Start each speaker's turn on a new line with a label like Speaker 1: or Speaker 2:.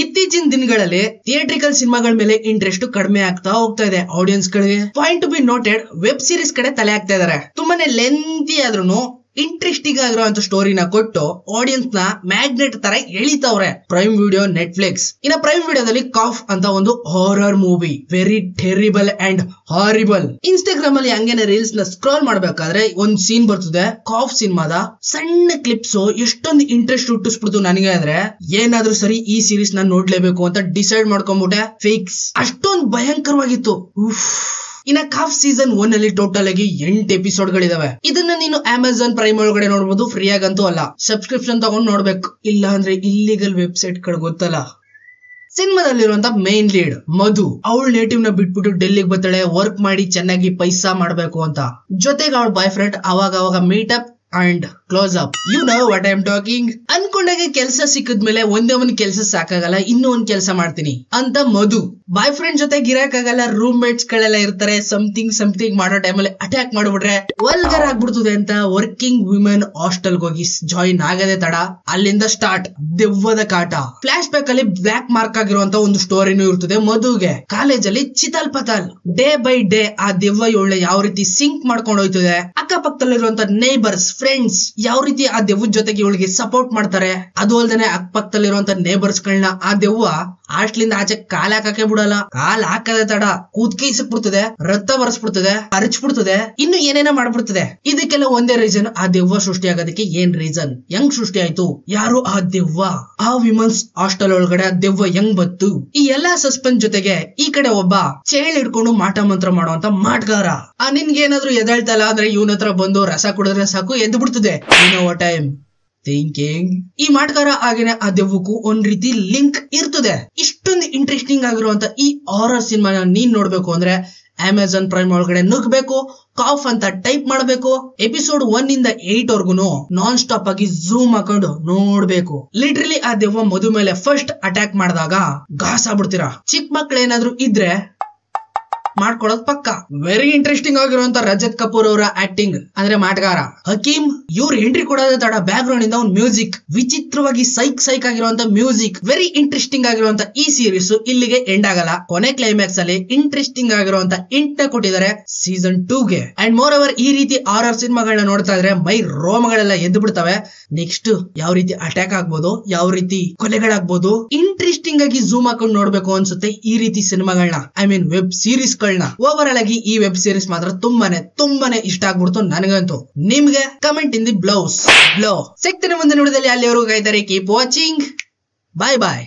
Speaker 1: ಇತ್ತೀಚಿನ ದಿನಗಳಲ್ಲಿ ಥಿಯೇಟ್ರಿಕಲ್ ಸಿನಿಮಾಗಳ ಮೇಲೆ ಇಂಟ್ರೆಸ್ಟ್ ಕಡಿಮೆ ಆಗ್ತಾ ಹೋಗ್ತಾ ಇದೆ ಆಡಿಯನ್ಸ್ ಗಳಿಗೆ. Point to be noted, web series ಕಡೆ ತಲೆ ಹಾಕ್ತಾ ಇದಾರೆ. ತುಂಬಾನೇ ಲೆಂತಿ ಆದ್ರೂ ಇಂಟ್ರೆಸ್ಟಿಂಗ್ ಆಗಿರುವಂತ ಸ್ಟೋರಿನ ಕೊಟ್ಟು ಆಡಿಯನ್ಸ್ ನ ಮ್ಯಾಗ್ನೆಟ್ ತರ ಎಳಿತಾವ್ರೆ ಪ್ರೈಮ್ ವಿಡಿಯೋ, ನೆಟ್ಫ್ಲಿಕ್ಸ್. ಇನ್ನ ಪ್ರೈಮ್ ವಿಡಿಯೋದಲ್ಲಿ ಕಾಫ್ ಅಂತ ಒಂದು horror movie, very terrible and horrible. Instagram ಅಲ್ಲಿ ಹಂಗೇನೆ ರೀಲ್ಸ್ ನ ಸ್ಕ್ರಾಲ್ ಮಾಡ್ಬೇಕಾದ್ರೆ ಒಂದ್ ಸೀನ್ ಬರ್ತದೆ ಕಾಫ್ ಸಿನಿಮಾದ. ಸಣ್ಣ ಕ್ಲಿಪ್ಸ್ ಎಷ್ಟೊಂದು ಇಂಟ್ರೆಸ್ಟ್ ಹುಟ್ಟಿಸ್ಬಿಡ್ತು ನನಗೆ. ಅಂದ್ರೆ ಏನಾದ್ರೂ ಸರಿ ಈ ಸೀರೀಸ್ ನಾನು ನೋಡ್ಲೇಬೇಕು ಅಂತ ಡಿಸೈಡ್ ಮಾಡ್ಕೊಂಡ್ಬಿಟ್ಟೆ. ಫಿಕ್ಸ್. ಅಷ್ಟೊಂದು ಭಯಂಕರವಾಗಿತ್ತು. ಇನ್ನ ಕಾಫ್ ಸೀಸನ್ 1 ಅಲ್ಲಿ ಟೋಟಲ್ ಆಗಿ 8 ಎಪಿಸೋಡ್ ಗಳಿದಾವೆ. ಇದನ್ನ ನೀನು ಅಮೆಜಾನ್ ಪ್ರೈಮ್ ಒಳಗಡೆ ನೋಡಬಹುದು, ಫ್ರೀ ಆಗಂತೂ ಅಲ್ಲ, ಸಬ್ಸ್ಕ್ರಿಪ್ಷನ್ ತಗೊಂಡು ನೋಡ್ಬೇಕು. ಇಲ್ಲ ಅಂದ್ರೆ ಇಲ್ಲಿಗಲ್ ವೆಬ್ಸೈಟ್ ಗಳು ಗೊತ್ತಲ್ಲ. ಸಿನಿಮಾದಲ್ಲಿರುವಂತ ಮೇನ್ ಲೀಡ್ ಮಧು, ಅವಳ ನೇಟಿವ್ ನ ಬಿಟ್ಬಿಟ್ಟು ಡೆಲ್ಲಿಗೆ ಬರ್ತಾಳೆ ವರ್ಕ್ ಮಾಡಿ ಚೆನ್ನಾಗಿ ಪೈಸಾ ಮಾಡ್ಬೇಕು ಅಂತ. ಜೊತೆಗೆ ಅವಳ ಬಾಯ್ ಫ್ರೆಂಡ್ ಅವಾಗ meet up and close up. You know what I am talking. ಅನ್ಕೊಂಡಾಗೆ ಕೆಲಸ ಸಿಕ್ಕಿದ್ಮೇಲೆ ಒಂದೇ ಒಂದ್ ಕೆಲಸ ಸಾಕಾಗಲ್ಲ, ಇನ್ನೂ ಒಂದ್ ಕೆಲಸ ಮಾಡ್ತೀನಿ ಅಂತ ಮಧು ಬಾಯ್ ಫ್ರೆಂಡ್ ಜೊತೆ ಗಿರಾಕಾಗಲ್ಲ. ರೂಮ್ ಮೇಟ್ಸ್ ಗಳೆಲ್ಲ ಇರ್ತಾರೆ. ಸಮಥಿಂಗ್ ಮಾಡೋ ಟೈಮಲ್ಲಿ ಅಟ್ಯಾಕ್ ಮಾಡ್ಬಿಟ್ರೆ ವಲ್ಗರ್ ಆಗ್ಬಿಡ್ತದೆ ಅಂತ ವರ್ಕಿಂಗ್ ವಿಮೆನ್ ಹಾಸ್ಟೆಲ್ ಹೋಗಿ ಜಾಯಿನ್ ಆಗದೆ ತಡ ಅಲ್ಲಿಂದ ಸ್ಟಾರ್ಟ್ ದೆವ್ವದ ಕಾಟ. ಫ್ಲಾಶ್ ಬ್ಯಾಕ್ ಅಲ್ಲಿ ಬ್ಲಾಕ್ ಮಾರ್ಕ್ ಆಗಿರುವಂತ ಒಂದು ಸ್ಟೋರಿನೂ ಇರ್ತದೆ ಮಧುಗೆ. ಕಾಲೇಜಲ್ಲಿ ಚಿತಾಲ್ ಪತಾಲ್ ಡೇ ಬೈ ಡೇ ಆ ದೆವ್ವ ಇವಳೆ ಯಾವ ರೀತಿ ಸಿಂಕ್ ಮಾಡ್ಕೊಂಡು ಹೋಯ್ತದೆ. ಅಕ್ಕಪಕ್ಕದಲ್ಲಿರುವಂತ ನೇಬರ್ಸ್, ಫ್ರೆಂಡ್ಸ್ ಯಾವ ರೀತಿ ಆ ದೆವ್ವದ ಜೊತೆಗೆ ಇವಳಿಗೆ ಸಪೋರ್ಟ್ ಮಾಡ್ತಾರೆ. ಅದು ಅಲ್ದೇನೆ ಅಕ್ಕಪಕ್ಕದಲ್ಲಿರುವಂತ ನೇಬರ್ಸ್ ಗಳನ್ನ ಆ ದೆವ್ವ ಹಾಸ್ಟ್ಲಿಂದ ಆಚೆ ಕಾಲ್ ಹಾಕಕ್ಕೆ ಬಿಡಲ್ಲ. ಕಾಲ್ ಹಾಕದೆ ತಡ ಕೂತ್ಕೈಸಕ್ಬಿಡ್ತದೆ, ರಕ್ತ ಬರ್ಸ್ಬಿಡ್ತದೆ, ಹರಚ್ಬಿಡ್ತದೆ, ಇನ್ನು ಏನೇನ ಮಾಡ್ಬಿಡ್ತದೆ. ಇದಕ್ಕೆಲ್ಲ ಒಂದೇ ರೀಸನ್, ಆ ದೆವ್ವ ಸೃಷ್ಟಿ ಆಗೋದಕ್ಕೆ ಏನ್ ರೀಸನ್, ಹೆಂಗ್ ಸೃಷ್ಟಿ ಆಯ್ತು, ಯಾರು ಆ ದೆವ್ವ, ಆ ವಿಮನ್ಸ್ ಹಾಸ್ಟೆಲ್ ಒಳಗಡೆ ಆ ದೆವ್ವ ಹೆಂಗ್ ಬತ್ತು. ಈ ಎಲ್ಲಾ ಸಸ್ಪೆನ್ಸ್ ಜೊತೆಗೆ ಈ ಕಡೆ ಒಬ್ಬ ಚೇಳ್ ಹಿಡ್ಕೊಂಡು ಮಾಟ ಮಂತ್ರ ಮಾಡುವಂತ ಮಾಟಗಾರ. ನಿನ್ಗೆ ಏನಾದ್ರು ಎದಳ್ತಲ್ಲ ಅಂದ್ರೆ ಇವನ ಹತ್ರ ಬಂದು ರಸ ಕುಡಿದ್ರೆ ಸಾಕು ಎದ್ದು ಬಿಡ್ತದೆ. ಥಿಂಕಿಂಗ್. ಈ ಮಾಟಗಾರ ಆಗೇನೆ ಆ ದೆವ್ವಕ್ಕೂ ಒಂದ್ ರೀತಿ ಲಿಂಕ್ ಇರ್ತದೆ. ಇಷ್ಟೊಂದು ಇಂಟ್ರೆಸ್ಟಿಂಗ್ ಆಗಿರುವಂತ ಈ ಹಾರರ್ ಸಿನಿಮಾನ ನೀನ್ ನೋಡ್ಬೇಕು ಅಂದ್ರೆ ಅಮೆಜಾನ್ ಪ್ರೈಮ್ ಒಳಗಡೆ ನುಗ್ಬೇಕು, ಕಾಫ್ ಅಂತ ಟೈಪ್ ಮಾಡ್ಬೇಕು. ಎಪಿಸೋಡ್ 1 ಇಂದ 8 ವರ್ಗುನು ನಾನ್ ಸ್ಟಾಪ್ ಆಗಿ ಝೂಮ್ ಹಾಕೊಂಡು ನೋಡ್ಬೇಕು. ಲಿಟ್ರಲಿ ಆ ದೆವ್ವ ಮಧು ಮೇಲೆ ಫಸ್ಟ್ ಅಟ್ಯಾಕ್ ಮಾಡಿದಾಗ ಗಾಸ್ ಆಗ್ಬಿಡ್ತೀರಾ. ಚಿಕ್ಕ ಮಕ್ಳು ಏನಾದ್ರು ಇದ್ರೆ ಮಾಡ್ಕೊಳ್ಳೋದು ಪಕ್ಕ. ವೆರಿ ಇಂಟ್ರೆಸ್ಟಿಂಗ್ ಆಗಿರುವಂತ ರಜತ್ ಕಪೂರ್ ಅವರ ಆಕ್ಟಿಂಗ್ ಅಂದ್ರೆ ಮಾಟಗಾರ. ಹಕೀಮ್ ಇವ್ರು ಎಂಟ್ರಿ ಕೊಡೋದೇ ತಡ ಬ್ಯಾಕ್ ಗ್ರೌಂಡ್ ಇಂದ ಒಂದು ಮ್ಯೂಸಿಕ್, ವಿಚಿತ್ರವಾಗಿ ಸೈಕ್ ಆಗಿರುವಂತ ಮ್ಯೂಸಿಕ್. ವೆರಿ ಇಂಟ್ರೆಸ್ಟಿಂಗ್ ಆಗಿರುವಂತ ಈ ಸೀರೀಸ್ ಇಲ್ಲಿಗೆ ಎಂಡ್ ಆಗಲ್ಲ. ಕೊನೆ ಕ್ಲೈಮ್ಯಾಕ್ಸ್ ಅಲ್ಲಿ ಇಂಟ್ರೆಸ್ಟಿಂಗ್ ಆಗಿರುವಂತ ಇಂಟ್ ನ ಕೊಟ್ಟಿದ್ದಾರೆ ಸೀಸನ್ 2 ಗೆ. ಅಂಡ್ ಮೋರ್ ಓವರ್ ಈ ರೀತಿ ಹಾರರ್ ಸಿನಿಮಾಗಳನ್ನ ನೋಡ್ತಾ ಇದ್ರೆ ಮೈ ರೋಮಗಳೆಲ್ಲ ಎದ್ದು ಬಿಡ್ತವೆ. ನೆಕ್ಸ್ಟ್ ಯಾವ ರೀತಿ ಅಟ್ಯಾಕ್ ಆಗ್ಬೋದು, ಯಾವ ರೀತಿ ಕೊಲೆಗಳಾಗ್ಬೋದು, ಇಂಟ್ರೆಸ್ಟಿಂಗ್ ಆಗಿ ಝೂಮ್ ಹಾಕೊಂಡು ನೋಡ್ಬೇಕು ಅನ್ಸುತ್ತೆ ಈ ರೀತಿ ಸಿನಿಮಾಗಳನ್ನ. I mean web series. Over ಆಗಿ ಈ ವೆಬ್ ಸೀರೀಸ್ ಮಾತ್ರ ತುಂಬಾನೇ ಇಷ್ಟ ಆಗ್ಬಿಡ್ತು ನನಗಂತೂ. ನಿಮ್ಗೆ ಕಮೆಂಟ್ ಇನ್ ದಿ ಬ್ಲೌಸ್ ಸಿಗ್ತೀನಿ ಮುಂದಿನ ವಿಡಿಯೋದಲ್ಲಿ. ಅಲ್ಲಿವರೆಗೂ ಕಾಯ್ತಾರೆ. Keep watching. ಬಾಯ್ ಬಾಯ್.